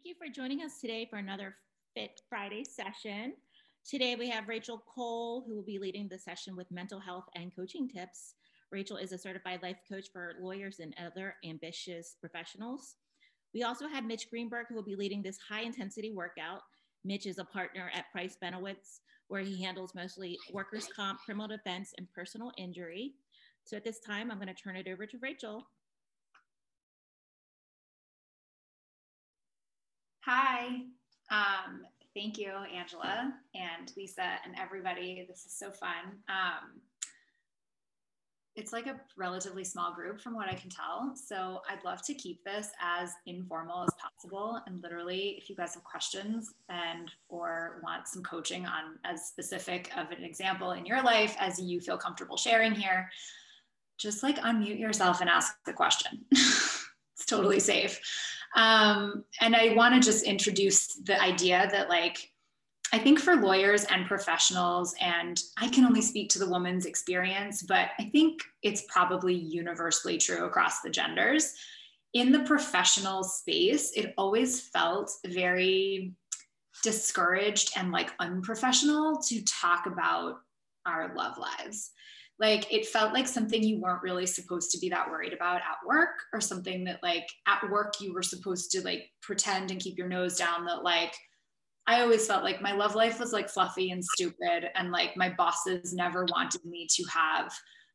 Thank you for joining us today for another Fit Friday session. Today we have Rachel Cole, who will be leading the session with mental health and coaching tips. Rachel is a certified life coach for lawyers and other ambitious professionals. We also have Mitch Greenberg, who will be leading this high intensity workout. Mitch is a partner at Price Benowitz, where he handles mostly workers' comp, criminal defense, and personal injury. So at this time, I'm going to turn it over to Rachel. Hi, thank you, Angela and Lisa and everybody. This is so fun. It's like a relatively small group from what I can tell. So I'd love to keep this as informal as possible. And literally, if you guys have questions or want some coaching on as specific of an example in your life as you feel comfortable sharing here, just like unmute yourself and ask the question. It's totally safe. And I want to just introduce the idea that, like, I think for lawyers and professionals, and I can only speak to the woman's experience, but I think it's probably universally true across the genders. In the professional space, it always felt very discouraged and like unprofessional to talk about our love lives. Like, it felt like something you weren't really supposed to be that worried about at work, or something that, like, at work you were supposed to like pretend and keep your nose down. That, like, I always felt like my love life was like fluffy and stupid, and like my bosses never wanted me to have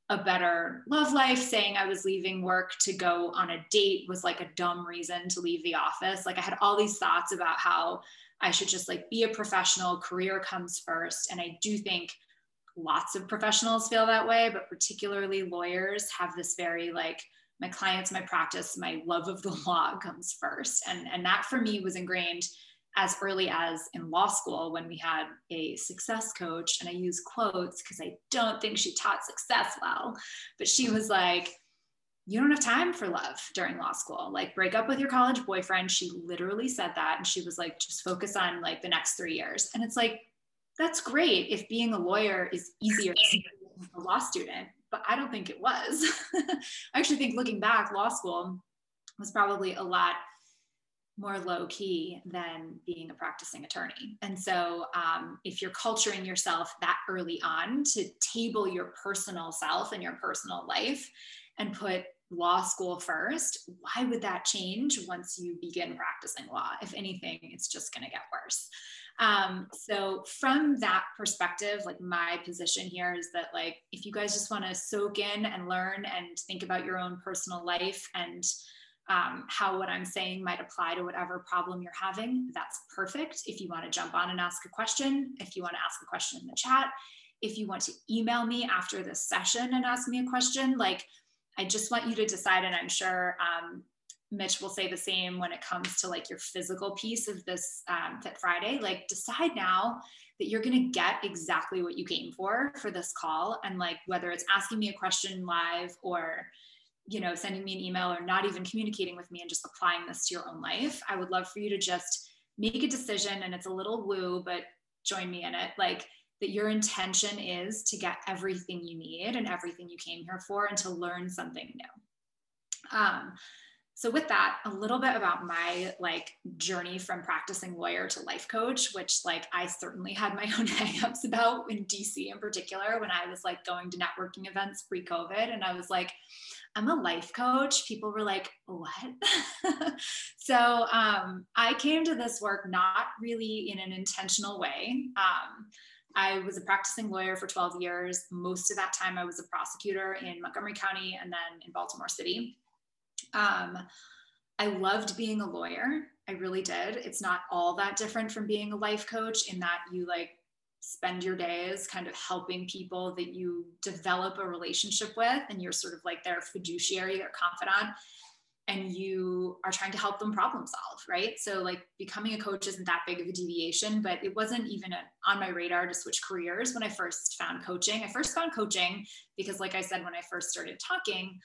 a better love life. Saying I was leaving work to go on a date was like a dumb reason to leave the office. Like, I had all these thoughts about how I should just like be a professional, career comes first. And I do think lots of professionals feel that way, but particularly lawyers have this very, like, my clients, my practice, my love of the law comes first. And that for me was ingrained as early as in law school, when we had a success coach, and I use quotes because I don't think she taught success well, but she was like, you don't have time for love during law school. Like, break up with your college boyfriend. She literally said that. And she was like, just focus on like the next 3 years. And it's like, that's great if being a lawyer is easier than a law student, but I don't think it was. I actually think, looking back, law school was probably a lot more low key than being a practicing attorney. And so if you're culturing yourself that early on to table your personal self and your personal life and put law school first, why would that change once you begin practicing law? If anything, it's just going to get worse. So from that perspective, like, my position here is that, like, if you guys just want to soak in and learn and think about your own personal life and how what I'm saying might apply to whatever problem you're having, that's perfect. If you want to jump on and ask a question, if you want to ask a question in the chat, if you want to email me after this session and ask me a question, like, I just want you to decide, and I'm sure Mitch will say the same when it comes to like your physical piece of this Fit Friday. Like, decide now that you're going to get exactly what you came for this call. And like, whether it's asking me a question live, or, you know, sending me an email, or not even communicating with me and just applying this to your own life, I would love for you to just make a decision. And it's a little woo, but join me in it. Like, that your intention is to get everything you need and everything you came here for, and to learn something new. So with that, a little bit about my like journey from practicing lawyer to life coach, which, like, I certainly had my own hangups about in DC in particular, when I was like going to networking events pre-COVID, and I was like, I'm a life coach. People were like, what? So I came to this work not really in an intentional way. I was a practicing lawyer for 12 years. Most of that time I was a prosecutor in Montgomery County and then in Baltimore City. I loved being a lawyer. I really did. It's not all that different from being a life coach, in that you like spend your days kind of helping people that you develop a relationship with, and you're sort of like their fiduciary, their confidant, and you are trying to help them problem solve, right? So like, becoming a coach isn't that big of a deviation, but it wasn't even on my radar to switch careers when I first found coaching. I first found coaching because, like I said, when I first started talking,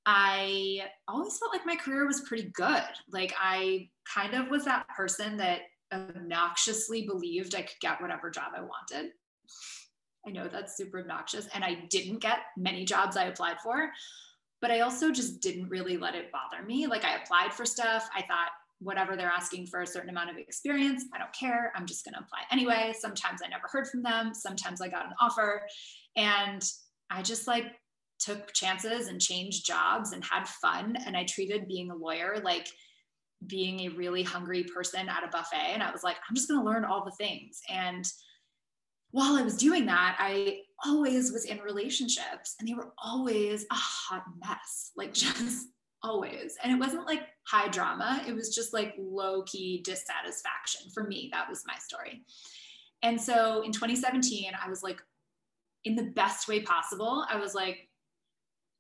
I always felt like my career was pretty good. Like, I kind of was that person that obnoxiously believed I could get whatever job I wanted. I know that's super obnoxious, and I didn't get many jobs I applied for, but I also just didn't really let it bother me. Like, I applied for stuff. I thought whatever they're asking for a certain amount of experience. I don't care. I'm just going to apply anyway. Sometimes I never heard from them. Sometimes I got an offer, and I just like took chances and changed jobs and had fun. And I treated being a lawyer like being a really hungry person at a buffet. And I was like, I'm just going to learn all the things. And while I was doing that, I always was in relationships, and they were always a hot mess, like just always. And it wasn't like high drama. It was just like low key dissatisfaction. For me, that was my story. And so in 2017, I was like, in the best way possible, I was like,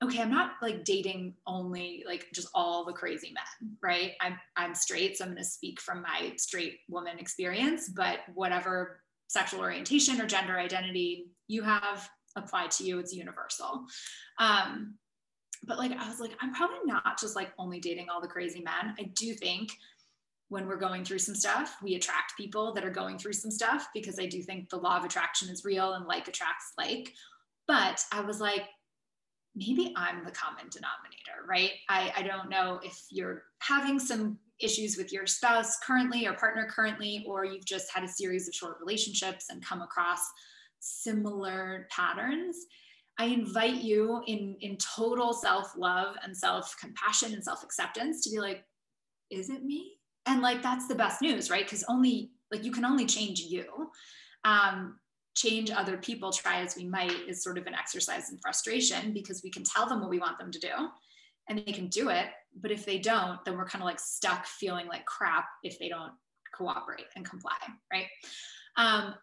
okay, I'm not like dating only like just all the crazy men, right? I'm straight, so I'm going to speak from my straight woman experience, but whatever sexual orientation or gender identity you have applied to you, it's universal. But like, I was like, I'm probably not just like only dating all the crazy men. I do think when we're going through some stuff, we attract people that are going through some stuff, because I do think the law of attraction is real and like attracts like. But I was like, maybe I'm the common denominator, right? I don't know if you're having some issues with your spouse currently or partner currently, or you've just had a series of short relationships and come across similar patterns. I invite you in total self-love and self-compassion and self-acceptance to be like, is it me? And like, that's the best news, right? Because only like you can only change you. Change other people, try as we might, is sort of an exercise in frustration, because we can tell them what we want them to do and they can do it. But if they don't, then we're kind of like stuck feeling like crap if they don't cooperate and comply, right?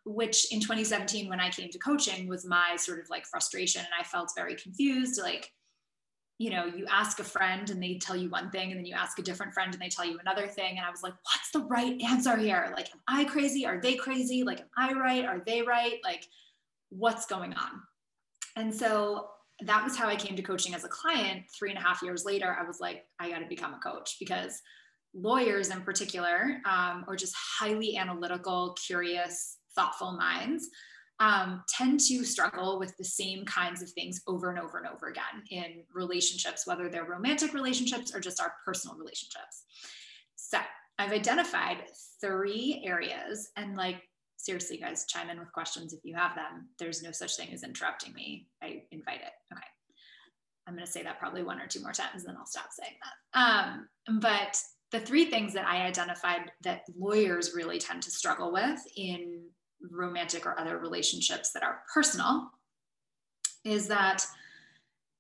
Which in 2017, when I came to coaching, was my sort of like frustration. And I felt very confused. Like, you know, you ask a friend and they tell you one thing, and then you ask a different friend and they tell you another thing. And I was like, what's the right answer here? Like, am I crazy? Are they crazy? Like, am I right? Are they right? Like, what's going on? And so that was how I came to coaching as a client. 3.5 years later, I was like, I got to become a coach, because lawyers in particular, or just highly analytical, curious, thoughtful minds, tend to struggle with the same kinds of things over and over and over again in relationships, whether they're romantic relationships or just our personal relationships. So I've identified 3 areas, and like, seriously, guys, chime in with questions if you have them. There's no such thing as interrupting me. I invite it. Okay. I'm going to say that probably 1 or 2 more times, and then I'll stop saying that. But the 3 things that I identified that lawyers really tend to struggle with in romantic or other relationships that are personal is that,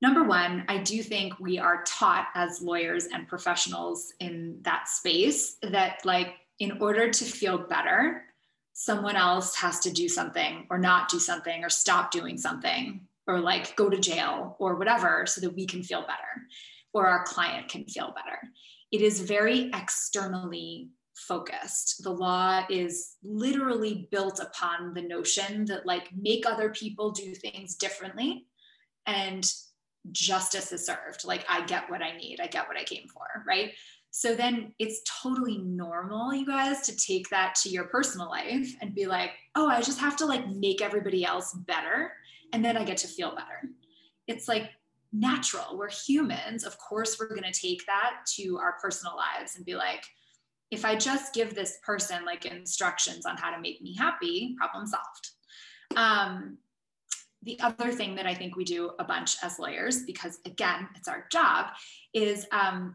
number 1, I do think we are taught as lawyers and professionals in that space that, like, in order to feel better, someone else has to do something or not do something or stop doing something or like go to jail or whatever, so that we can feel better or our client can feel better. It is very externally focused. The law is literally built upon the notion that, like, make other people do things differently and justice is served. Like, I get what I need. I get what I came for, right? So then it's totally normal, you guys, to take that to your personal life and be like, oh, I just have to like make everybody else better, and then I get to feel better. It's like natural. We're humans. Of course, we're going to take that to our personal lives and be like, if I just give this person like instructions on how to make me happy, problem solved. The other thing that I think we do a bunch as lawyers, because again, it's our job, is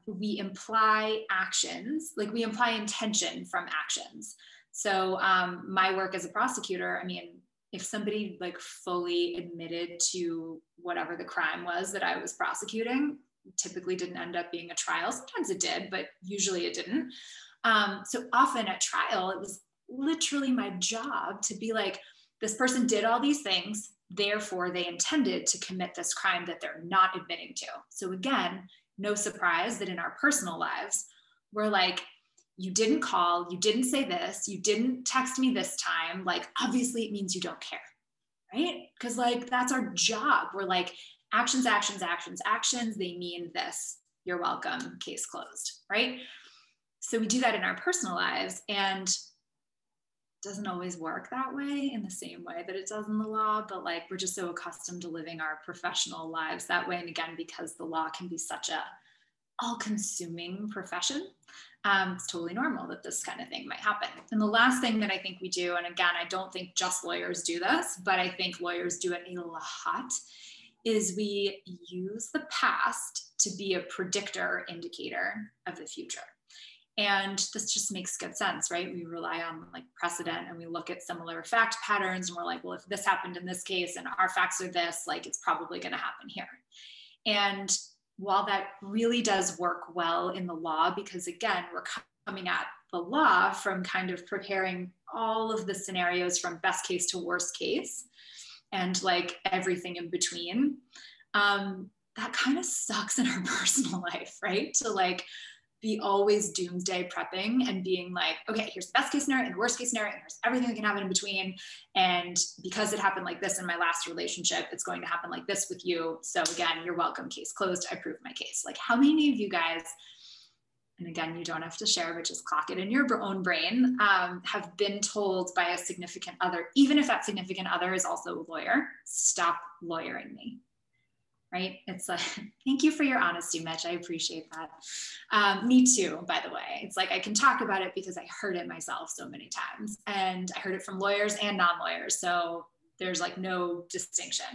we imply actions, like we imply intention from actions. So my work as a prosecutor, I mean, if somebody like fully admitted to whatever the crime was that I was prosecuting, typically didn't end up being a trial. Sometimes it did, but usually it didn't. So often at trial, it was literally my job to be like, this person did all these things, therefore they intended to commit this crime that they're not admitting to. So again, no surprise that in our personal lives, we're like, you didn't call, you didn't say this, you didn't text me this time. Like, obviously it means you don't care, right? Because like, that's our job. We're like, actions, actions, actions, actions, they mean this. You're welcome, case closed, right? So we do that in our personal lives, and it doesn't always work that way in the same way that it does in the law, but like, we're just so accustomed to living our professional lives that way. And again, because the law can be such a all-consuming profession. It's totally normal that this kind of thing might happen. And the last thing that I think we do, and again, I don't think just lawyers do this, but I think lawyers do it a lot, is we use the past to be a predictor indicator of the future. And this just makes good sense, right? We rely on like precedent and we look at similar fact patterns and we're like, well, if this happened in this case and our facts are this, like it's probably going to happen here. And while that really does work well in the law, because again, we're coming at the law from kind of preparing all of the scenarios from best case to worst case and like everything in between, that kind of sucks in our personal life, right? To like be always doomsday prepping and being like, okay, here's the best case scenario and the worst case scenario, and here's everything that can happen in between. And because it happened like this in my last relationship, it's going to happen like this with you. So again, you're welcome, case closed. I proved my case. Like how many of you guys, and again, you don't have to share, but just clock it in your own brain, have been told by a significant other, even if that significant other is also a lawyer, stop lawyering me. Right? It's like, thank you for your honesty, Mitch. I appreciate that. Me too, by the way. It's like, I can talk about it because I heard it myself so many times and I heard it from lawyers and non-lawyers. So there's like no distinction.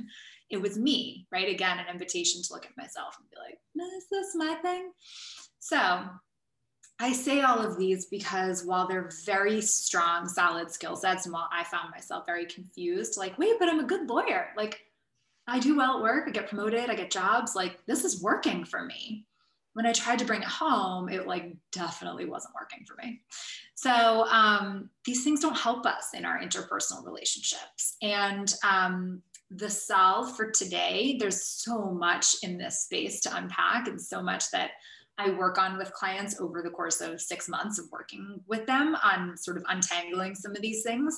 It was me, right? Again, an invitation to look at myself and be like, is this my thing? So I say all of these because while they're very strong, solid skill sets, and while I found myself very confused, like, wait, but I'm a good lawyer. Like, I do well at work, I get promoted, I get jobs, like this is working for me. When I tried to bring it home, it like definitely wasn't working for me. So these things don't help us in our interpersonal relationships. And the solve for today, there's so much in this space to unpack and so much that I work on with clients over the course of 6 months of working with them on sort of untangling some of these things.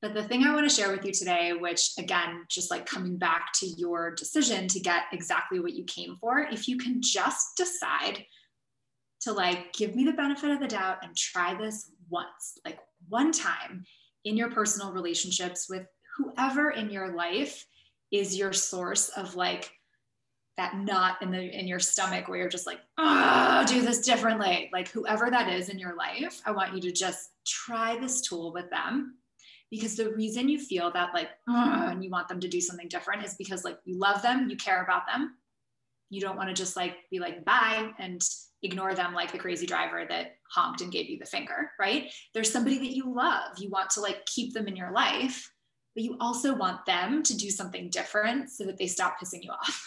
But the thing I want to share with you today, which again, just like coming back to your decision to get exactly what you came for, if you can just decide to like, give me the benefit of the doubt and try this once, like one time in your personal relationships with whoever in your life is your source of like that knot in your stomach where you're just like, oh, do this differently. Like whoever that is in your life, I want you to just try this tool with them. Because the reason you feel that like, and you want them to do something different is because like you love them, you care about them. You don't want to just like be like, bye, and ignore them like the crazy driver that honked and gave you the finger, right? There's somebody that you love. You want to like keep them in your life, but you also want them to do something different so that they stop pissing you off.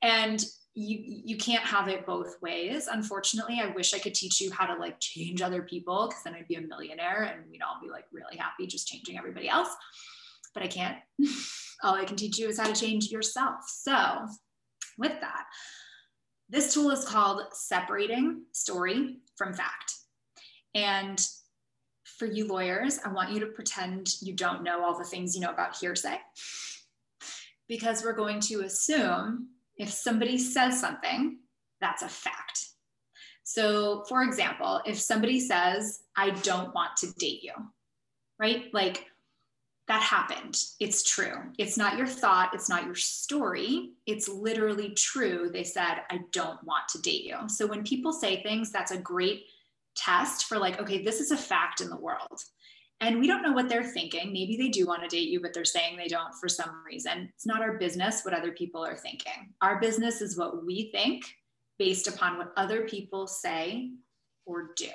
And you can't have it both ways. Unfortunately, I wish I could teach you how to like change other people, because then I'd be a millionaire and we'd all be like really happy just changing everybody else. But I can't. All I can teach you is how to change yourself. So with that, this tool is called separating story from fact. And for you lawyers, I want you to pretend you don't know all the things you know about hearsay, because we're going to assume if somebody says something, that's a fact. So for example, if somebody says, I don't want to date you, right? Like that happened. It's true. It's not your thought. It's not your story. It's literally true. They said, I don't want to date you. So when people say things, that's a great test for like, okay, this is a fact in the world. And we don't know what they're thinking. Maybe they do want to date you, but they're saying they don't for some reason. It's not our business what other people are thinking. Our business is what we think based upon what other people say or do.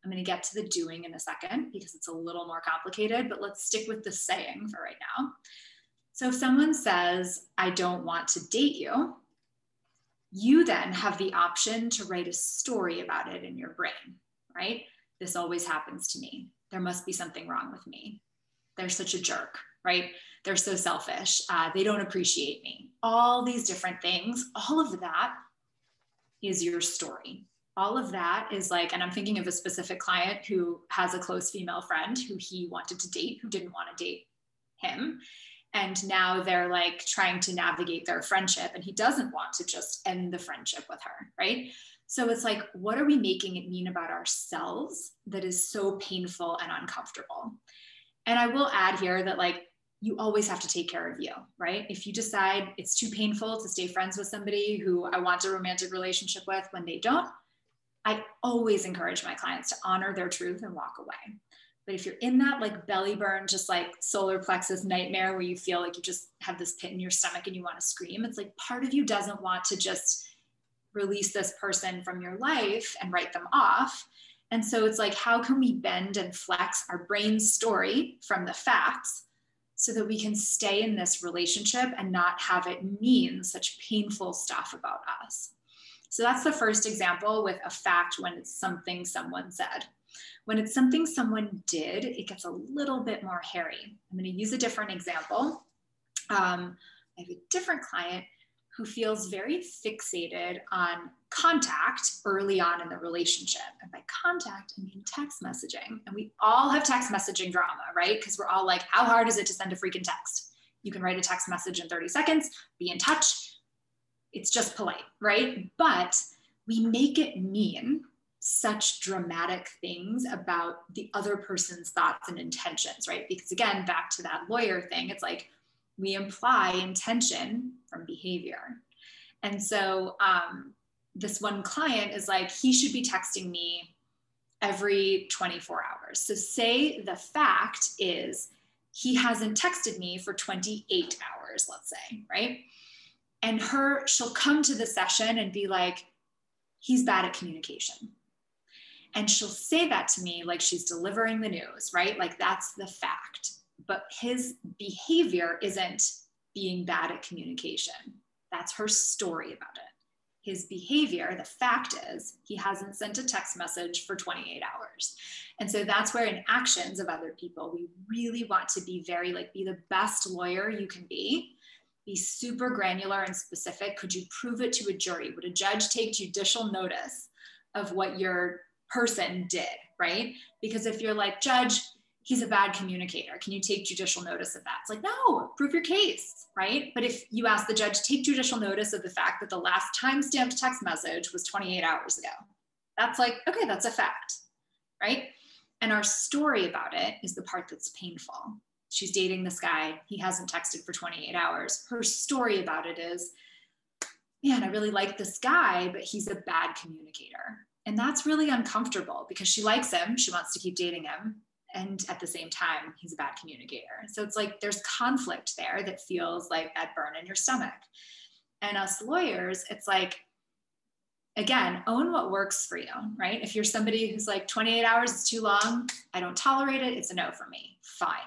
I'm going to get to the doing in a second because it's a little more complicated, but let's stick with the saying for right now. So if someone says, I don't want to date you, you then have the option to write a story about it in your brain, right? This always happens to me. There must be something wrong with me. They're such a jerk, right? They're so selfish. They don't appreciate me. All these different things, all of that is your story. All of that is like, and I'm thinking of a specific client who has a close female friend who he wanted to date, who didn't want to date him. And now they're like trying to navigate their friendship and he doesn't want to just end the friendship with her, right? So it's like, what are we making it mean about ourselves that is so painful and uncomfortable? And I will add here that like, you always have to take care of you, right? If you decide it's too painful to stay friends with somebody who I want a romantic relationship with when they don't, I always encourage my clients to honor their truth and walk away. But if you're in that like belly burn, just like solar plexus nightmare where you feel like you just have this pit in your stomach and you want to scream, it's like part of you doesn't want to just release this person from your life and write them off. And so it's like, how can we bend and flex our brain's story from the facts so that we can stay in this relationship and not have it mean such painful stuff about us? So that's the first example with a fact when it's something someone said. When it's something someone did, it gets a little bit more hairy. I'm going to use a different example. I have a different client who feels very fixated on contact early on in the relationship. And by contact, I mean text messaging. And we all have text messaging drama, right? Because we're all like, how hard is it to send a freaking text? You can write a text message in 30 seconds, be in touch. It's just polite, right? But we make it mean such dramatic things about the other person's thoughts and intentions, right? Because again, back to that lawyer thing, it's like we imply intention from behavior. And so this one client is like, he should be texting me every 24 hours. So say the fact is he hasn't texted me for 28 hours, let's say, right? And she'll come to the session and be like, he's bad at communication. And she'll say that to me like she's delivering the news, right? Like that's the fact. But his behavior isn't being bad at communication. That's her story about it. His behavior, the fact is, he hasn't sent a text message for 28 hours. And so that's where in actions of other people, we really want to be very like, be the best lawyer you can be super granular and specific. Could you prove it to a jury? Would a judge take judicial notice of what your person did, right? Because if you're like, judge, he's a bad communicator, can you take judicial notice of that? It's like, no, prove your case, right? But if you ask the judge, take judicial notice of the fact that the last time-stamped text message was 28 hours ago. That's like, okay, that's a fact, right? And our story about it is the part that's painful. She's dating this guy. He hasn't texted for 28 hours. Her story about it is, man, I really like this guy, but he's a bad communicator. And that's really uncomfortable because she likes him. She wants to keep dating him. And at the same time, he's a bad communicator. So it's like there's conflict there that feels like that burn in your stomach. And us lawyers, it's like, again, own what works for you, right? If you're somebody who's like 28 hours is too long, I don't tolerate it, it's a no for me, fine.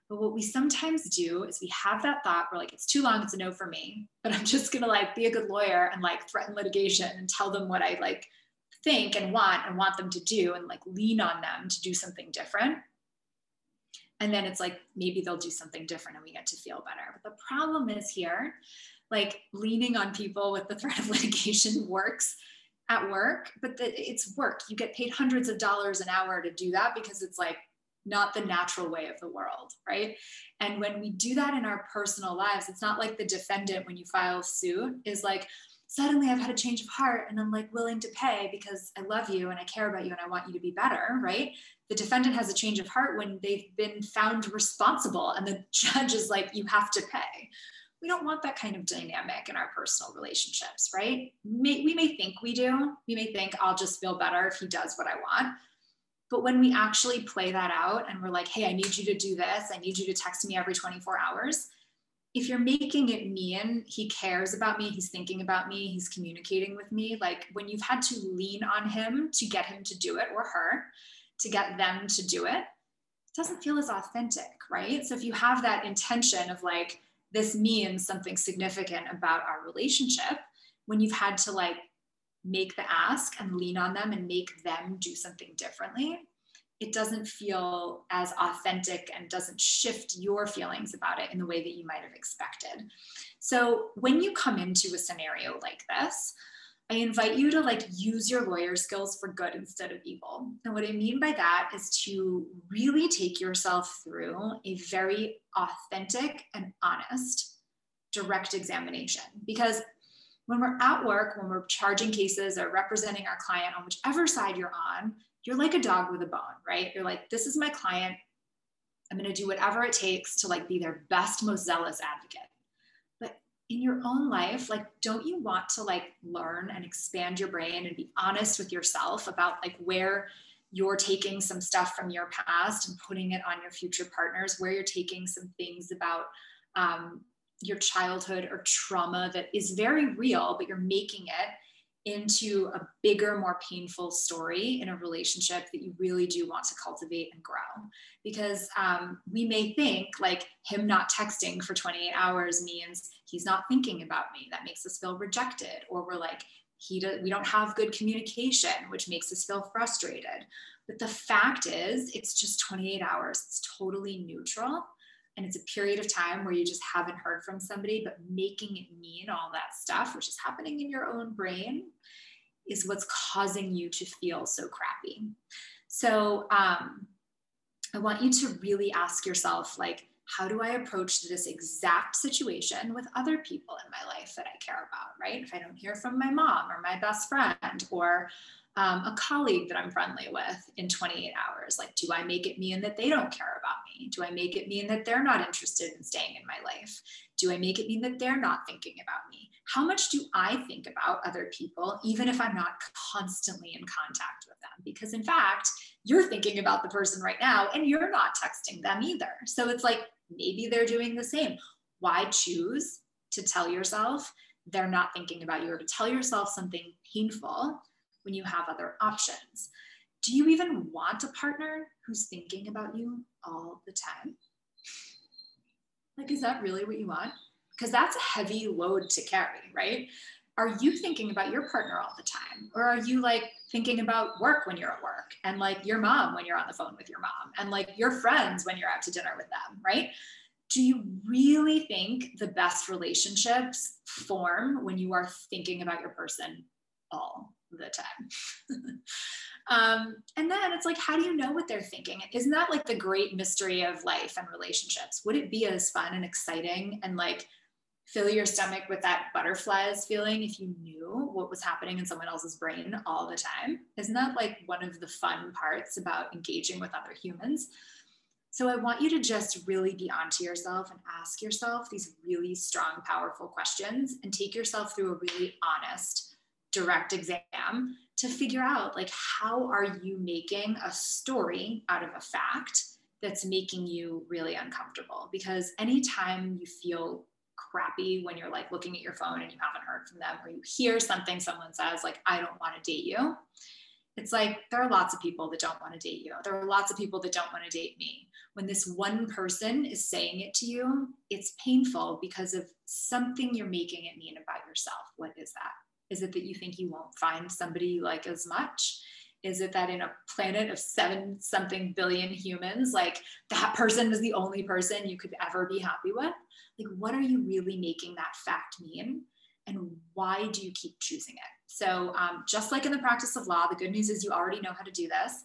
But what we sometimes do is we have that thought, we're like, it's too long, it's a no for me, but I'm just gonna like be a good lawyer and like threaten litigation and tell them what I like think and want them to do and like lean on them to do something different. And then it's like, maybe they'll do something different and we get to feel better. But the problem is here, like leaning on people with the threat of litigation works at work, but it's work. You get paid hundreds of dollars an hour to do that because it's like not the natural way of the world, right? And when we do that in our personal lives, it's not like the defendant, when you file suit, is like, suddenly I've had a change of heart and I'm like willing to pay because I love you and I care about you and I want you to be better, right? The defendant has a change of heart when they've been found responsible and the judge is like, you have to pay. We don't want that kind of dynamic in our personal relationships, right? We may think we do. We may think I'll just feel better if he does what I want. But when we actually play that out and we're like, hey, I need you to do this. I need you to text me every 24 hours. If you're making it mean, he cares about me, he's thinking about me, he's communicating with me, like when you've had to lean on him to get him to do it or her, to get them to do it, it doesn't feel as authentic, right? So if you have that intention of like, this means something significant about our relationship, when you've had to like make the ask and lean on them and make them do something differently, it doesn't feel as authentic and doesn't shift your feelings about it in the way that you might have expected. So when you come into a scenario like this, I invite you to like use your lawyer skills for good instead of evil. And what I mean by that is to really take yourself through a very authentic and honest direct examination. Because when we're at work, when we're charging cases or representing our client on whichever side you're on, you're like a dog with a bone, right? You're like, this is my client. I'm going to do whatever it takes to like be their best, most zealous advocate. But in your own life, like, don't you want to like learn and expand your brain and be honest with yourself about like where you're taking some stuff from your past and putting it on your future partners, where you're taking some things about your childhood or trauma that is very real, but you're making it into a bigger, more painful story in a relationship that you really do want to cultivate and grow. Because we may think like him not texting for 28 hours means he's not thinking about me. That makes us feel rejected. Or we're like, we don't have good communication, which makes us feel frustrated. But the fact is, it's just 28 hours. It's totally neutral. And it's a period of time where you just haven't heard from somebody, but making it mean all that stuff, which is happening in your own brain, is what's causing you to feel so crappy. So I want you to really ask yourself, like, how do I approach this exact situation with other people in my life that I care about, right? If I don't hear from my mom or my best friend or a colleague that I'm friendly with in 28 hours, like, do I make it mean that they don't care about me? Do I make it mean that they're not interested in staying in my life? Do I make it mean that they're not thinking about me? How much do I think about other people, even if I'm not constantly in contact with them? Because in fact, you're thinking about the person right now and you're not texting them either. So it's like, maybe they're doing the same. Why choose to tell yourself they're not thinking about you, or to tell yourself something painful when you have other options? Do you even want a partner who's thinking about you all the time? Like, is that really what you want? Because that's a heavy load to carry, right? Are you thinking about your partner all the time? Or are you like thinking about work when you're at work, and like your mom when you're on the phone with your mom, and like your friends when you're out to dinner with them, right? Do you really think the best relationships form when you are thinking about your person all the time? And then it's like, how do you know what they're thinking? Isn't that like the great mystery of life and relationships? Would it be as fun and exciting and like fill your stomach with that butterflies feeling if you knew what was happening in someone else's brain all the time? Isn't that like one of the fun parts about engaging with other humans? So I want you to just really be onto yourself and ask yourself these really strong, powerful questions, and take yourself through a really honest, direct exam to figure out, like, how are you making a story out of a fact that's making you really uncomfortable? Because anytime you feel crappy when you're like looking at your phone and you haven't heard from them, or you hear something someone says like, I don't want to date you, it's like, there are lots of people that don't want to date you. There are lots of people that don't want to date me. When this one person is saying it to you, it's painful because of something you're making it mean about yourself. What is that? Is it that you think you won't find somebody you like as much? Is it that in a planet of 7-something billion humans, like that person is the only person you could ever be happy with? Like, what are you really making that fact mean? And why do you keep choosing it? So just like in the practice of law, the good news is you already know how to do this.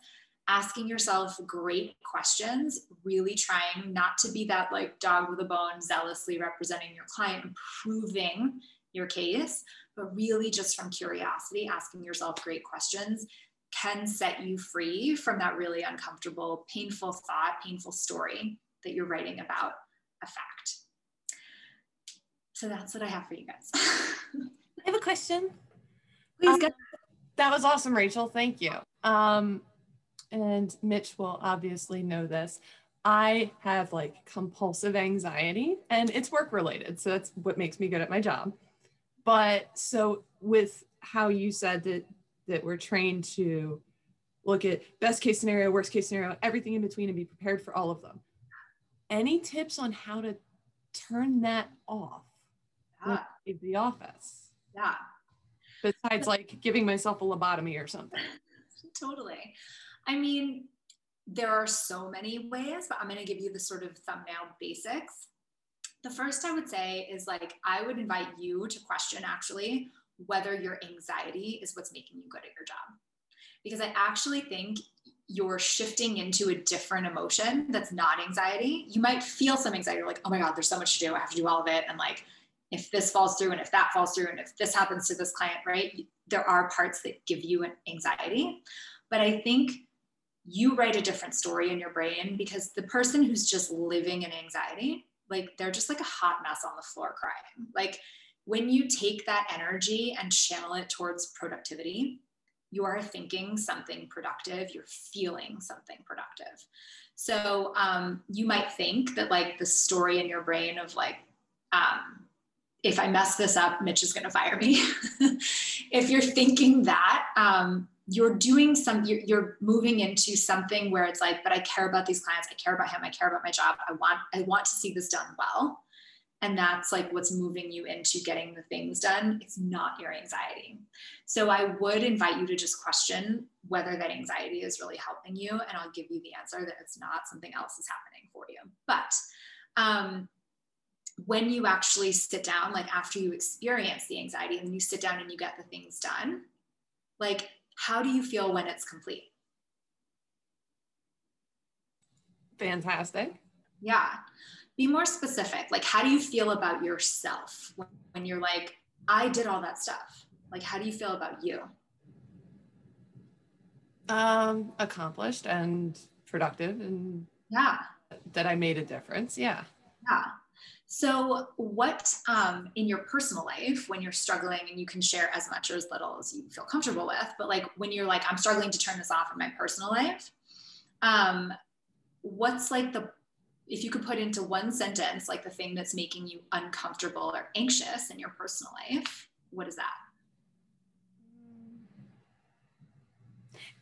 Asking yourself great questions, really trying not to be that like dog with a bone, zealously representing your client and proving your case, but really just from curiosity, asking yourself great questions can set you free from that really uncomfortable, painful thought, painful story that you're writing about a fact. So that's what I have for you guys. I have a question. Please go. That was awesome, Rachel. Thank you. And Mitch will obviously know this. I have like compulsive anxiety, and it's work related. So that's what makes me good at my job. But so with how you said that we're trained to look at best case scenario, worst case scenario, everything in between, and be prepared for all of them. Any tips on how to turn that off when I leave the office? Yeah. Besides like giving myself a lobotomy or something. Totally. I mean, there are so many ways, but I'm going to give you the sort of thumbnail basics. The first I would say is like, I would invite you to question actually whether your anxiety is what's making you good at your job. Because I actually think you're shifting into a different emotion that's not anxiety. You might feel some anxiety, like, oh my God, there's so much to do. I have to do all of it. And like, if this falls through and if that falls through and if this happens to this client, right? There are parts that give you an anxiety. But I think you write a different story in your brain, because the person who's just living in anxiety, like they're just like a hot mess on the floor crying. Like when you take that energy and channel it towards productivity, you are thinking something productive, you're feeling something productive. So you might think that like the story in your brain of like, if I mess this up, Mitch is going to fire me. If you're thinking that, you're doing you're moving into something where it's like, but I care about these clients. I care about him. I care about my job. I want to see this done well. And that's like what's moving you into getting the things done. It's not your anxiety. So I would invite you to just question whether that anxiety is really helping you. And I'll give you the answer that it's not, something else is happening for you. But when you actually sit down, like after you experience the anxiety and you sit down and you get the things done, like how do you feel when it's complete? Fantastic. Yeah. Be more specific. Like, how do you feel about yourself when you're like, I did all that stuff? Like, how do you feel about you? Accomplished and productive, and yeah, that I made a difference. Yeah. Yeah. So what, in your personal life, when you're struggling, and you can share as much or as little as you feel comfortable with, but like when you're like, I'm struggling to turn this off in my personal life, what's like if you could put into one sentence, like the thing that's making you uncomfortable or anxious in your personal life, what is that?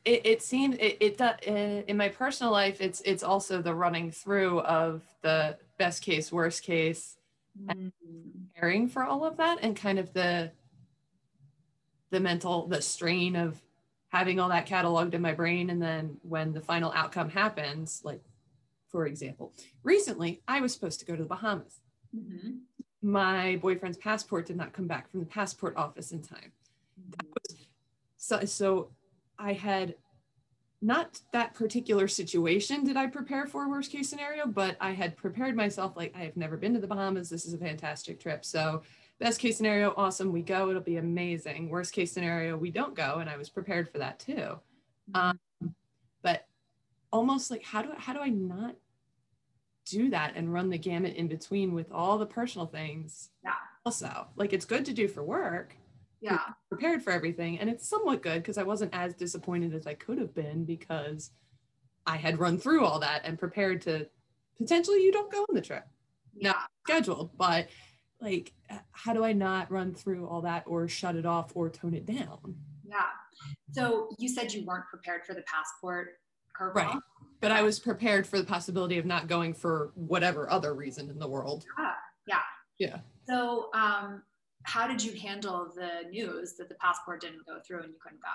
It seems in my personal life, it's also the running through of the best case, worst case, and preparing for all of that, and kind of the strain of having all that cataloged in my brain. And then when the final outcome happens, like, for example, recently I was supposed to go to the Bahamas. Mm-hmm. My boyfriend's passport did not come back from the passport office in time. Mm-hmm. So I had not that particular situation did I prepare for worst case scenario, but I had prepared myself like, I have never been to the Bahamas. This is a fantastic trip. So best case scenario, awesome, we go, it'll be amazing. Worst case scenario, we don't go. And I was prepared for that too. Mm-hmm. But almost like, how do I not do that and run the gamut in between with all the personal things? Yeah. Also, like, it's good to do for work. Yeah. Prepared for everything. And it's somewhat good because I wasn't as disappointed as I could have been, because I had run through all that and prepared to potentially you don't go on the trip. Yeah. Not scheduled, but like, how do I not run through all that or shut it off or tone it down? Yeah. So you said you weren't prepared for the passport curveball. Right. But I was prepared for the possibility of not going for whatever other reason in the world. Yeah. Yeah. So how did you handle the news that the passport didn't go through and you couldn't go?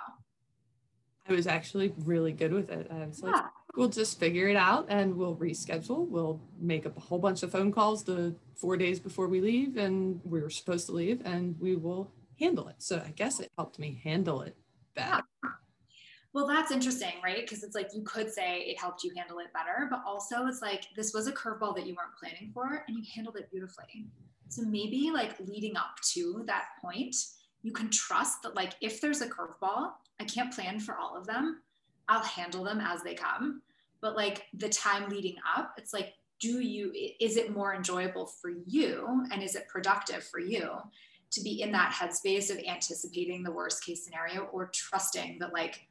I was actually really good with it. I was like, we'll just figure it out and we'll reschedule. We'll make up a whole bunch of phone calls the 4 days before we leave, and we were supposed to leave, and we will handle it. So I guess it helped me handle it better. Yeah. Well, that's interesting, right? Because it's like, you could say it helped you handle it better, but also it's like, this was a curveball that you weren't planning for and you handled it beautifully. So maybe like leading up to that point, you can trust that like, if there's a curveball, I can't plan for all of them. I'll handle them as they come. But like the time leading up, it's like, is it more enjoyable for you? And is it productive for you to be in that headspace of anticipating the worst case scenario, or trusting that like,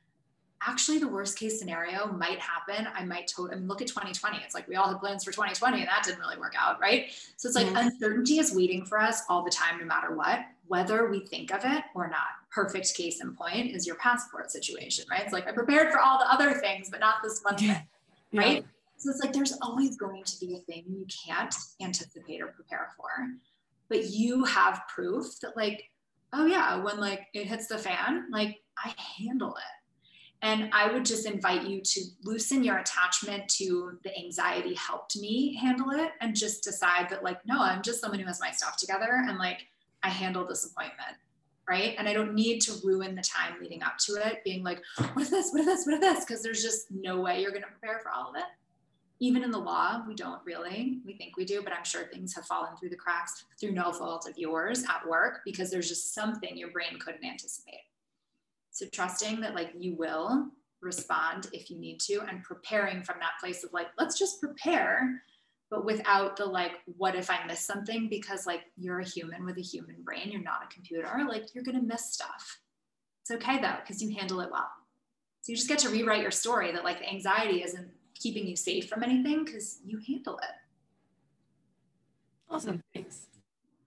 actually the worst case scenario might happen. I mean, look at 2020. It's like, we all had plans for 2020 and that didn't really work out, right? So it's like, uncertainty is waiting for us all the time, no matter what, whether we think of it or not. Perfect case in point is your passport situation, right? It's like, I prepared for all the other things, but not this one thing, right? So it's like, there's always going to be a thing you can't anticipate or prepare for, but you have proof that like, oh yeah, when like it hits the fan, like I handle it. And I would just invite you to loosen your attachment to the anxiety helped me handle it, and just decide that like, no, I'm just someone who has my stuff together and like, I handle disappointment, right? And I don't need to ruin the time leading up to it being like, what if this, what if this, what if this? Because there's just no way you're going to prepare for all of it. Even in the law, we don't really, we think we do, but I'm sure things have fallen through the cracks through no fault of yours at work, because there's just something your brain couldn't anticipate. So trusting that like you will respond if you need to, and preparing from that place of like, let's just prepare, but without the like, what if I miss something? Because like, you're a human with a human brain, you're not a computer, like you're gonna miss stuff. It's okay though, because you handle it well. So you just get to rewrite your story that like the anxiety isn't keeping you safe from anything because you handle it. Awesome, thanks.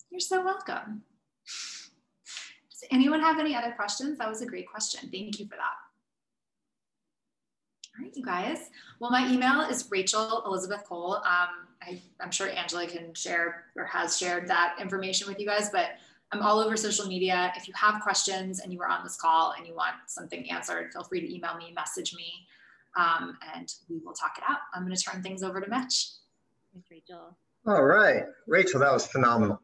You're so welcome. Does anyone have any other questions? That was a great question. Thank you for that. All right, you guys. Well, my email is Rachel Elizabeth Cole. I'm sure Angela can share or has shared that information with you guys, but I'm all over social media. If you have questions and you are on this call and you want something answered, feel free to email me, message me, and we will talk it out. I'm going to turn things over to Mitch. Thanks, Rachel. All right, Rachel, that was phenomenal.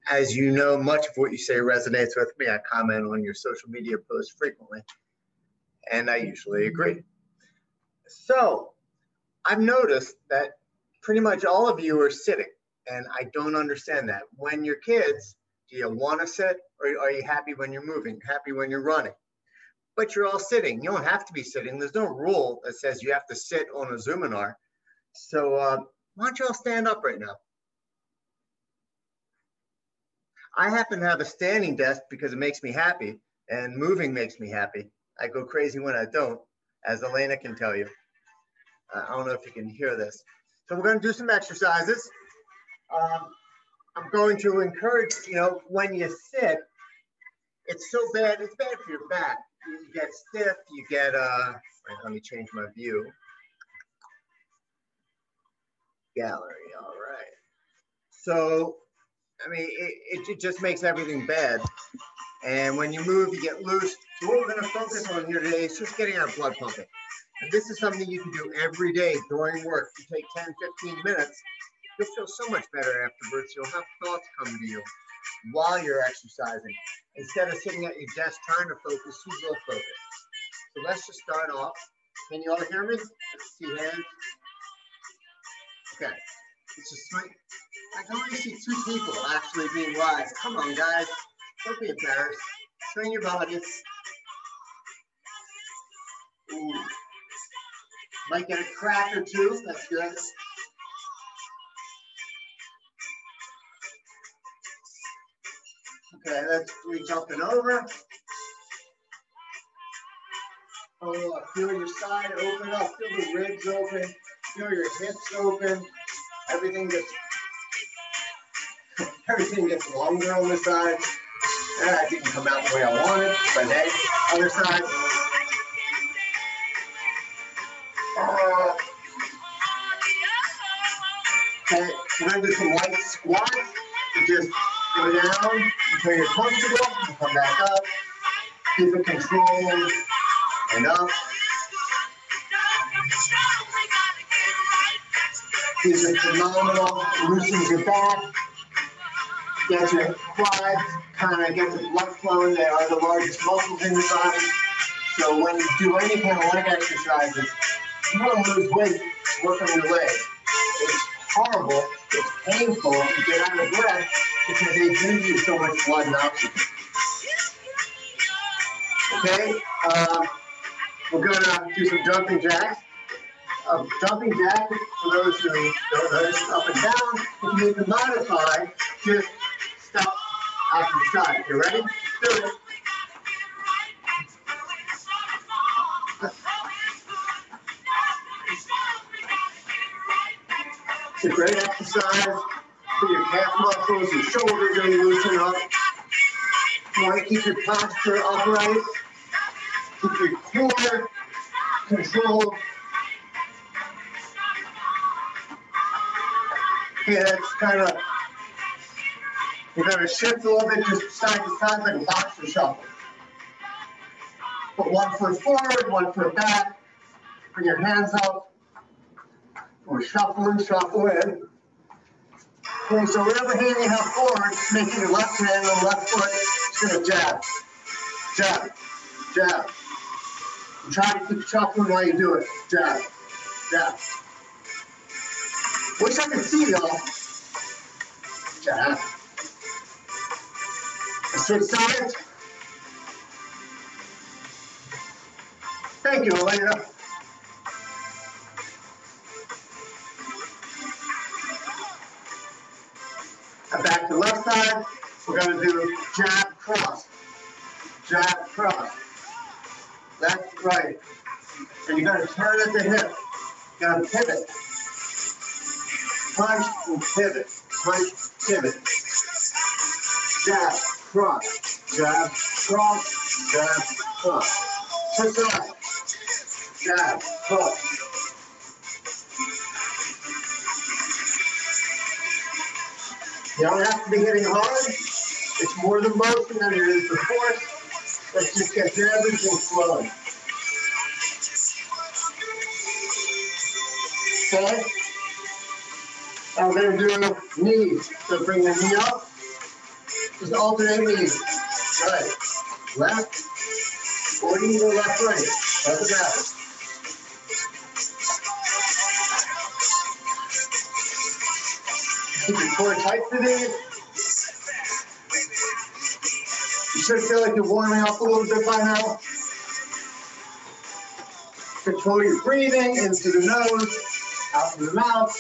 As you know, much of what you say resonates with me. I comment on your social media posts frequently, and I usually agree. So I've noticed that pretty much all of you are sitting, and I don't understand that. When you're kids, do you want to sit, or are you happy when you're moving, happy when you're running? But you're all sitting. You don't have to be sitting. There's no rule that says you have to sit on a Zoominar. So why don't you all stand up right now? I happen to have a standing desk because it makes me happy, and moving makes me happy. I go crazy when I don't, as Elena can tell you. I don't know if you can hear this. So we're going to do some exercises. I'm going to encourage, when you sit, it's so bad, it's bad for your back. You get stiff, you get, let me change my view. Gallery, all right. So, I mean, it just makes everything bad. And when you move, you get loose. So what we're going to focus on here today is just getting our blood pumping. And this is something you can do every day during work. You take 10, 15 minutes, you'll feel so much better afterwards. You'll have thoughts come to you while you're exercising. Instead of sitting at your desk trying to focus, you will focus. So let's just start off. Can you all hear me? Let's see hands. Okay. It's just sweet. I can only see 2 people actually being live. Come on, guys. Don't be embarrassed. Train your body. Ooh. Might get a crack or 2. That's good. Okay, let's reach up and over. Oh, feel your side open up. Feel the ribs open. Feel your hips open. Everything gets longer on the side. That didn't come out the way I wanted, but hey, other side. Okay, we're gonna do some light squats. You just go down until you're comfortable, and come back up. Keep it controlled and up. These are phenomenal. Loosens your back, gets your quads, kind of get the blood flowing. They are the largest muscles in your body. So when you do any kind of leg exercises, you want to lose weight, work on your legs. It's horrible, it's painful, you get out of breath because they do use so much blood and oxygen. Okay, we're going to do some jumping jacks. Jumping jack, for those who don't know, is up and down. If you need to modify, just step out to the side. You ready? Do it. It's a great exercise for your calf muscles, your shoulders are loosen up. You want to keep your posture upright, keep your core controlled. Okay, that's kind of, you're going to shift a little bit just side to side like a boxer shuffle. Put 1 foot forward, 1 foot back, bring your hands up. We're shuffling, shuffle in. Okay, so whatever hand you have forward, make your left hand on the left foot, just going to jab, jab, jab. And try to keep shuffling while you do it. Jab, jab. Wish I could see y'all. Jab. Switch sides. Thank you, Elena. And back to left side. We're going to do jab, cross. Jab, cross. Left, right. And you're going to turn at the hip. You're going to pivot. Punch and pivot. Punch, pivot. Jab, cross. Jab, cross. Jab, cross. Switch side. Jab, cross. You don't have to be hitting hard. It's more the motion than it is the force. Let's just get everything flowing. Okay? Now we're going to do knees. So bring the knee up. Just alternate knees. Right. Left. Or either left, right. Doesn't matter. Keep your core tight for these. You should feel like you're warming up a little bit by now. Control your breathing into the nose, out through the mouth.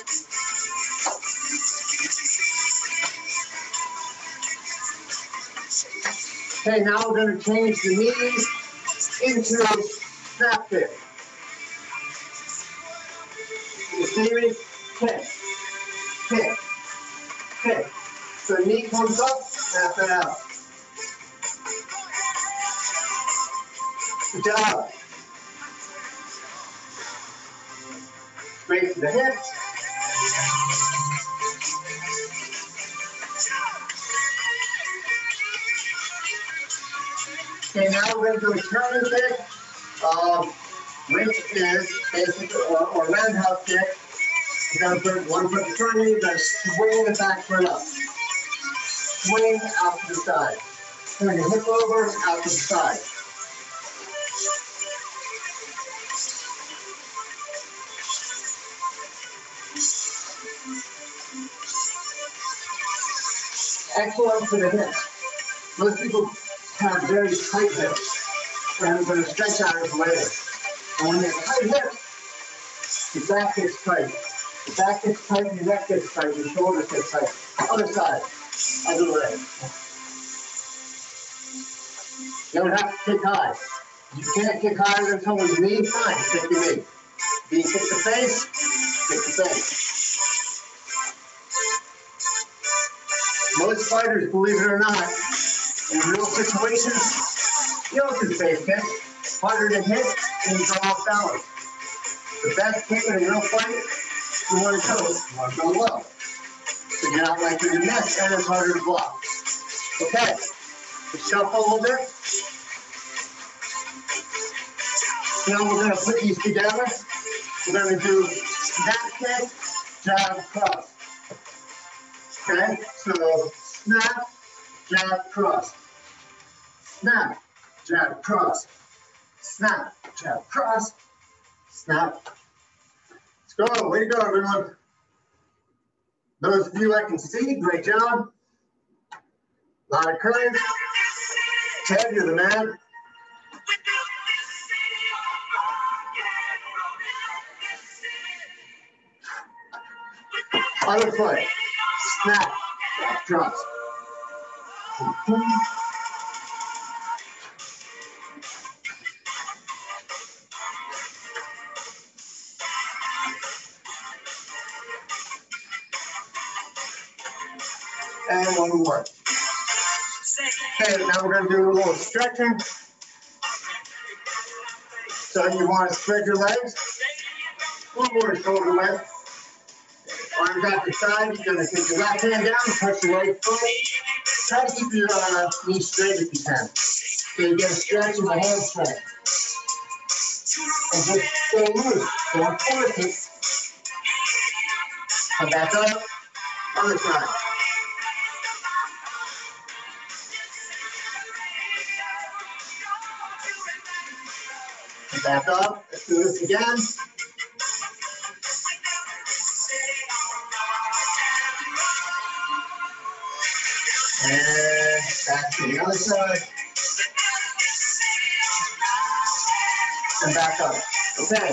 Okay, now we're going to change the knees into snap kick. You see me? Kick, kick, kick. So knee comes up, snap it out. Good job. Straight to the hips. Okay, now we're going to do a turning kick, which is basically, or roundhouse kick. You're going to put one foot in front of you, you're going to swing the back foot up. Swing out to the side. Turn your hip over, out to the side. Excellent for the hips. Most people have very tight hips, and I'm going to stretch out it later. And when they're tight hips, your back gets tight. The back gets tight, your neck gets tight, your shoulders get tight. Other side, other leg. You don't have to kick high. You can't kick higher than someone's knee, fine, kick your knee. Do you kick the face? Kick the face. Most fighters, believe it or not, in real situations, you don't do face kicks. Harder to hit and you go off balance. The best kick in a real fight, you want to go low. So you're not likely to miss and it's harder to block. Okay, let's shuffle a little bit. Now we're going to put these together. We're going to do snap kick, jab, cross. Okay, so snap, jab, cross. Snap, jab, cross. Snap, jab, cross. Snap. Let's go. Way to go, everyone. Those of you I can see, great job. A lot of courage. Ted, you're the man. Other foot. Snap. Cross. And one more. Okay, now we're going to do a little stretching. So you want to spread your legs. One more shoulder width. Arms out the side. You're going to take your left hand down, touch your right foot. Try to keep your knees straight if you can. So you get a stretch in the hamstring. And just stay loose. Don't force it. Come back up. Other side. Come back up. Let's do this again. And back to the other side. and back up. Okay,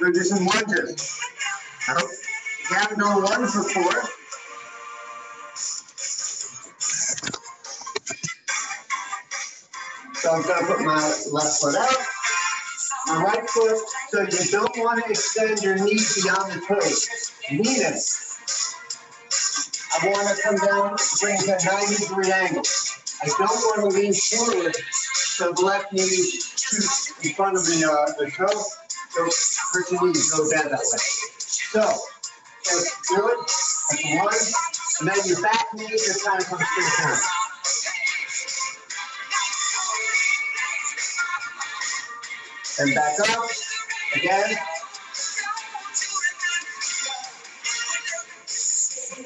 we're gonna do some lunges. Now, you haven't done lunge before. So I'm gonna put my left foot out, my right foot, so you don't want to extend your knee beyond the toes. Meaning, I want to come down, bring to a 90-degree angle. I don't want to lean forward, so the left knee shoots in front of the toe, so hurt your knees, go down that way. So, just do it, that's one, and then your back knee just kind of comes straight down. And back up, again.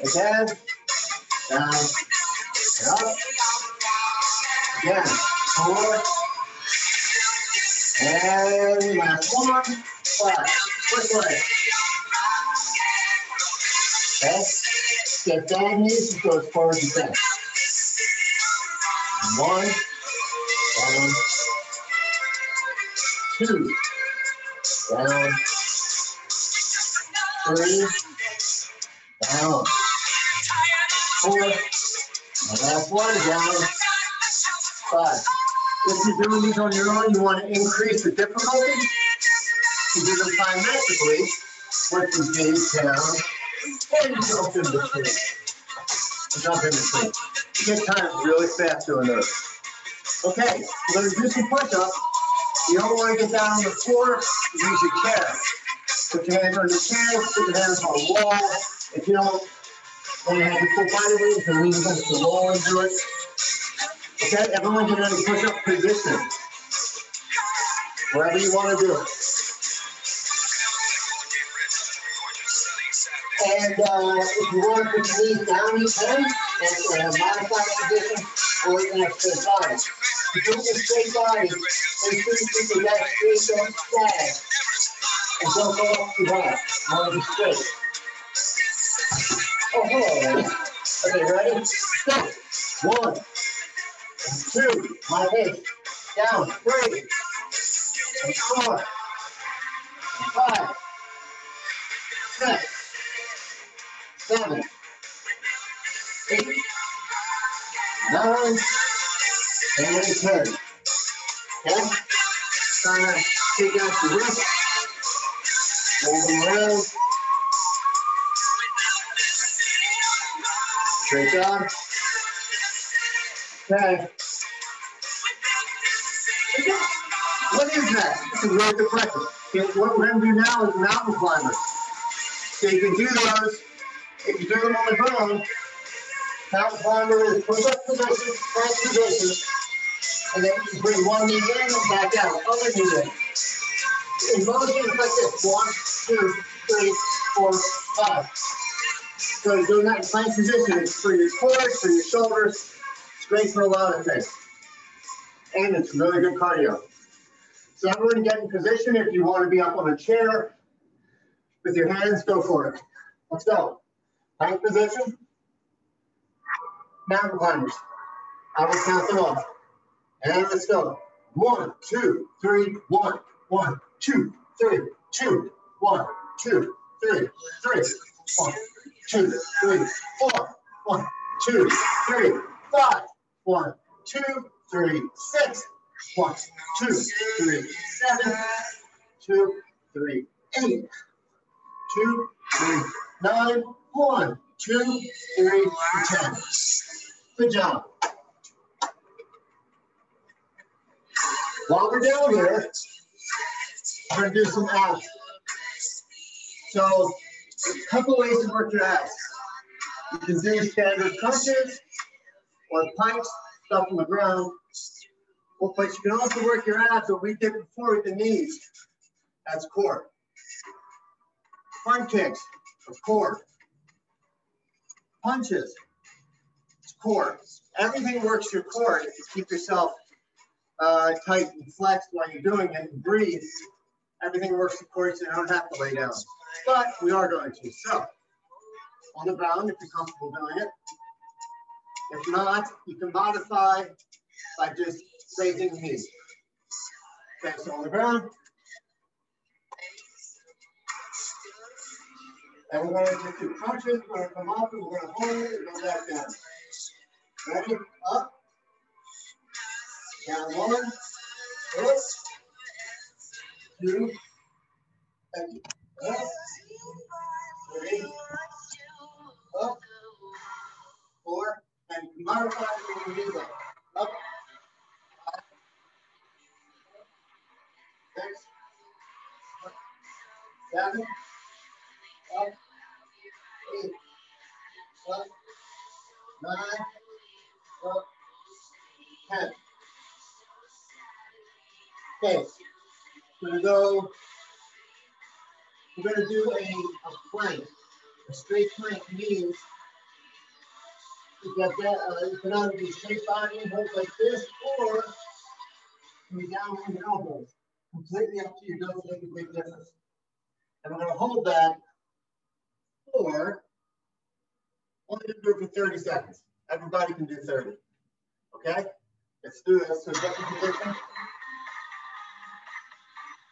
Again, down, and up. Again, forward. And last one, 5. Quick leg. Okay, get bad knees and go as far as you can. 1, down. 2, down, 3, down, 4, and last one, down, 5. If you're doing these on your own, you want to increase the difficulty. You do them plyometrically, work your gaze down, and jump in between. Jump in between. You get tired really fast doing those. Okay, we're going to do some push-ups. You don't want to get down on the floor, use your chair. Put your hands on your chair, put your hands on the wall. If you don't want to have your full body weight, you can lean against the wall and do it. Okay, everyone get in a push-up position. Wherever you want to do it. And if you want to put your knees down, you can. That's a modified position, or you can have straight body. If you do a straight body, make sure you keep your back straight, don't sag. And don't go up too high. I want to be straight. Oh, hello. Okay, ready? Go. 1, 2, my legs. Down. 3, and 4, and 5, 6, 7, 8, 9, and 10. Okay? Trying to take out the wrist. Move them around. Great job. Okay. What is that? It's a really good practice. Okay, what we're going to do now is mountain climbers. So you can do those. If you do them on the ground, mountain climber is push-up position, plank position, and then you bring one knee in and back out, other knee in. In motion, it's like this: 1, 2, 3, 4, 5. So you're doing that in plank position. It's for your core, for your shoulders. It's great for a lot of things. And it's really good cardio. So everyone get in position. If you want to be up on a chair with your hands, go for it. Let's go. Plank position. Mountain climbers. I will count them off. And let's go. 1, 2, 3, 1, 1, 2, 3, 2, 1, 2, 3, 3, 1, 2, 3, 4, 1, 2, 3, 5, 1, 2, 3, 6, 1, 2, 3, 7, 2, 3, 8, 2, 3, 9, 1, 2, 3, 10. Good job. While we're down here, we're going to do some abs. So, a couple ways to work your abs. You can do standard crunches or planks, stuff on the ground. Well, but you can also work your abs, what we did before with the knees. That's core. Front kicks are core. Punches, it's core. Everything works your core if you keep yourself tight and flexed while you're doing it and breathe. Everything works, of course, so you don't have to lay down. But we are going to. So, on the ground, if you're comfortable doing it. If not, you can modify by just raising the knees. Okay, so on the ground, And we're going to just do crunches. We're going to come up and we're going to hold it and go back down. Ready? Up. Down 1. Up. 2. Thank you. Up. 3. Up. 4. And modify your knees up. Up. 5. 6. 7. Up. 8. Up. 9. Up. 10. Okay. We're going to do a plank. A straight plank means you can either do straight body and hold like this, or you down on your elbows. Completely up to you. Doesn't make a big difference. And we're going to hold that for only do it for 30 seconds. Everybody can do 30. Okay? Let's do this. So get in position.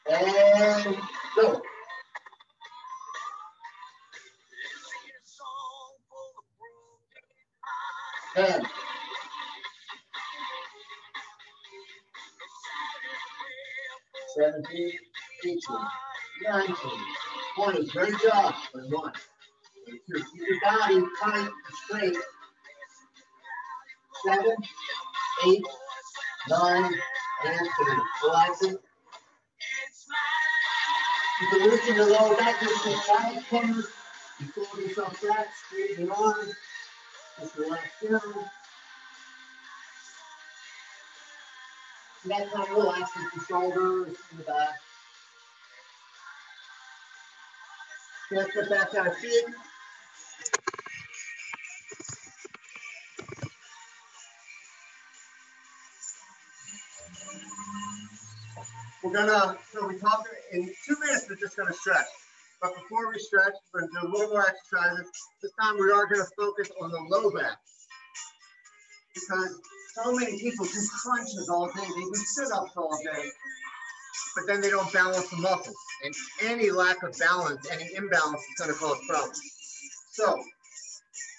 And go. 10. 17, 18, 19, 20. Great job. 21. Keep your body tight and straight. 7, 8, 9, and 3. Relaxing. You can loosen your lower back just to side corners. You fold yourself back, straighten your arms. Just relax down. That kind of relaxes the shoulders and the back. Let's get back to our feet. So we talked in 2 minutes, we're just gonna stretch. But before we stretch, we're gonna do a little more exercises. This time we are gonna focus on the low back. Because so many people do crunches all day, they do sit-ups all day, but then they don't balance the muscles. And any lack of balance, any imbalance is gonna cause problems. So,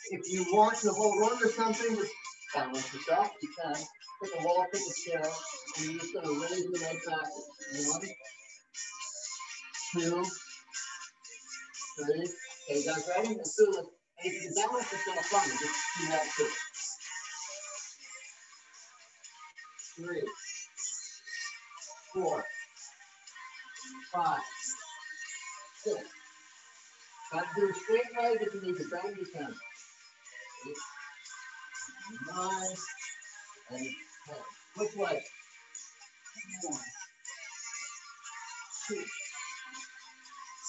if you want to hold on to something, balance yourself, you can. Pick a wall, pick a chair, and you're just gonna raise your leg back. 1, 2, 3. Okay, you guys ready? Let's do it. And if you balance, it's gonna fun. Just do that too. 3, 4, 5, 6. Try to do a straight leg. If you need to bend, you can. 8, 9, and 10. Which way? 1, 2,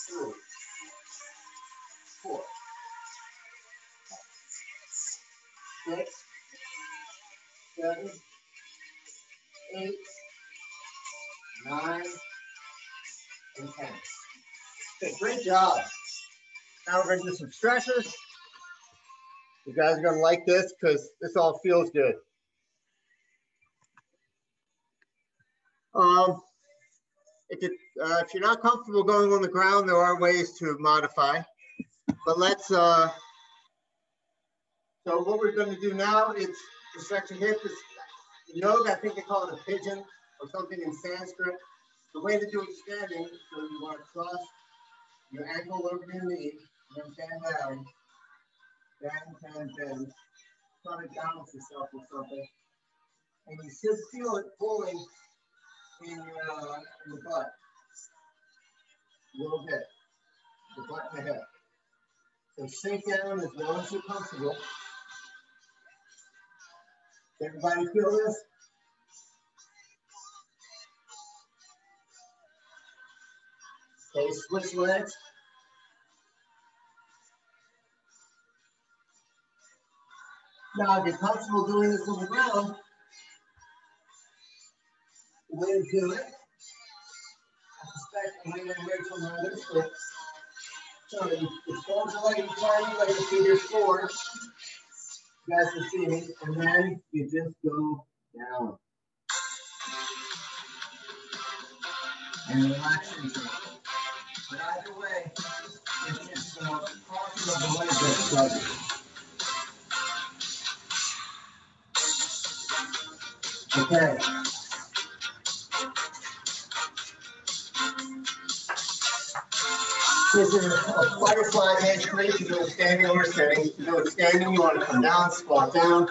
3, 4, 6, 7, 8, 9, and 10. Okay, great job. Now we're going to do some stretches. You guys are going to like this because this all feels good. If you're not comfortable going on the ground, there are ways to modify. But let's, so what we're going to do now is to stretch your hips. In yoga, I think they call it a pigeon or something in Sanskrit. The way to do it standing, so you want to cross your ankle over your knee, and then bend down. Bend. Try to balance yourself with something. And you should feel it pulling in the butt. A little bit. The butt and the head. So sink down as long as you're comfortable. Everybody feel this? Okay, switch legs. Now, if you're comfortable doing this on the ground, the way to do it, I suspect Elena and Rachel know this, but so you fold your leg tiny, like you see your core. You guys can see me, and then you just go down. And relax into it. But either way, it's just Okay. This is a butterfly head crate. You do it standing or sitting. You do it standing, you want to come down, squat down.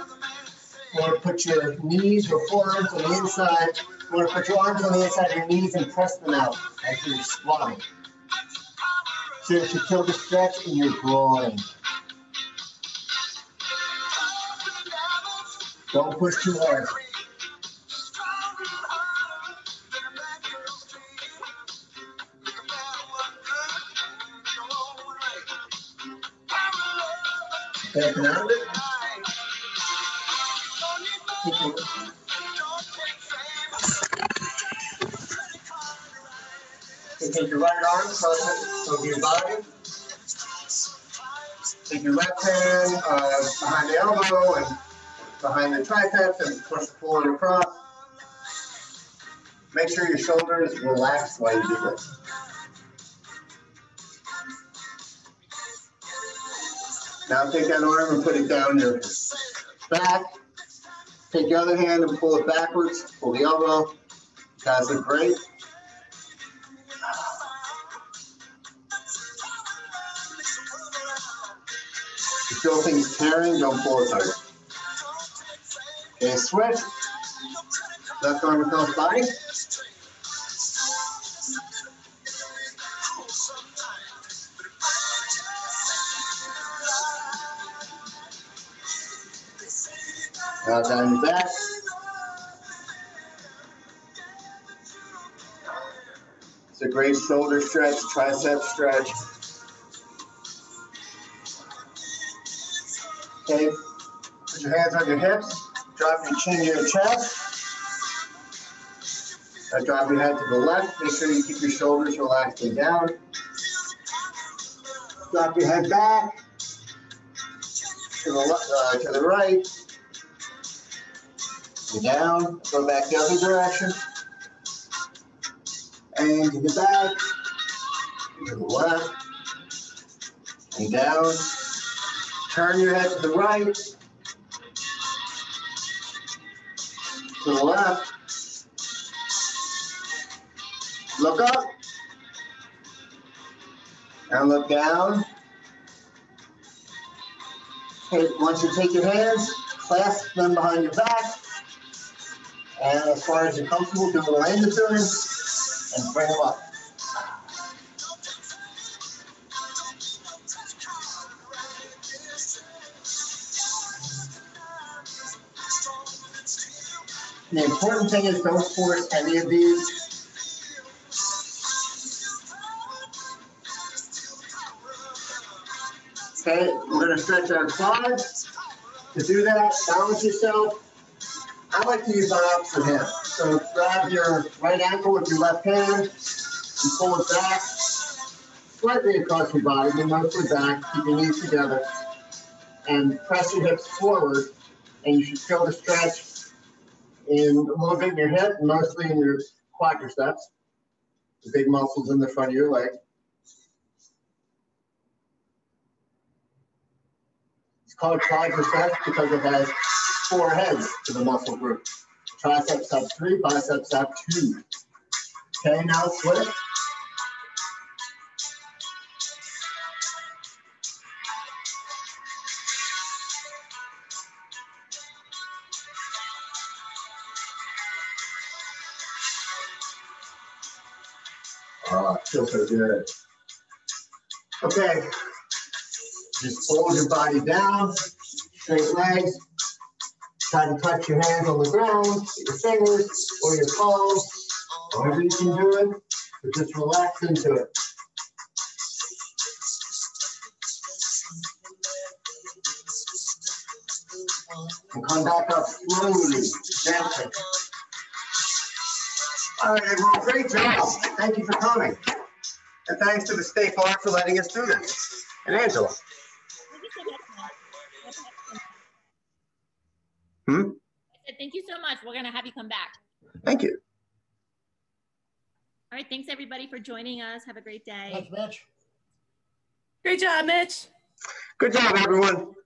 You want to put your knees or forearms on the inside. You want to put your arms on the inside of your knees and press them out as you're squatting. So you should feel the stretch in your groin. Don't push too hard. Backing out of it. You take your right arm, cross it over your body. Take your left hand behind the elbow and behind the triceps and push forward across. Make sure your shoulders relax while you do this. Now take that arm and put it down your back. Take your other hand and pull it backwards. Pull the elbow. Guys look great. If you feel things tearing, don't pull it hard. Okay, switch. Left arm across body. Now down your back. It's a great shoulder stretch, tricep stretch. Okay, put your hands on your hips. Drop your chin to your chest. Now drop your head to the left. Make sure you keep your shoulders relaxing down. Drop your head back to the right. And down. Go back the other direction. And to the back. To the left. And down. Turn your head to the right. To the left. Look up. And look down. Okay, once you take your hands, clasp them behind your back. And as far as you're comfortable, do a little end to them and bring them up. The important thing is don't force any of these. Okay, we're going to stretch our quads. To do that, balance yourself. I like to use my opposite hand. So grab your right ankle with your left hand and pull it back slightly across your body, but mostly back. Keep your knees together and press your hips forward, and you should feel the stretch in a little bit in your hip, mostly in your quadriceps, the big muscles in the front of your leg. It's called quadriceps because it has 4 heads to the muscle group. Triceps have 3, biceps have 2. Okay, now switch. Oh, it feels so good. Okay, just fold your body down, straight legs. Try to touch your hands on the ground, your fingers or your palms, however you can do it, but just relax into it. And come back up slowly, gently. All right, everyone, great job. Thank you for coming. And thanks to the State Bar for letting us do this. And Angela. I said, thank you so much. We're going to have you come back. Thank you. All right. Thanks, everybody, for joining us. Have a great day. Thanks, Mitch. Great job, Mitch. Good job, everyone.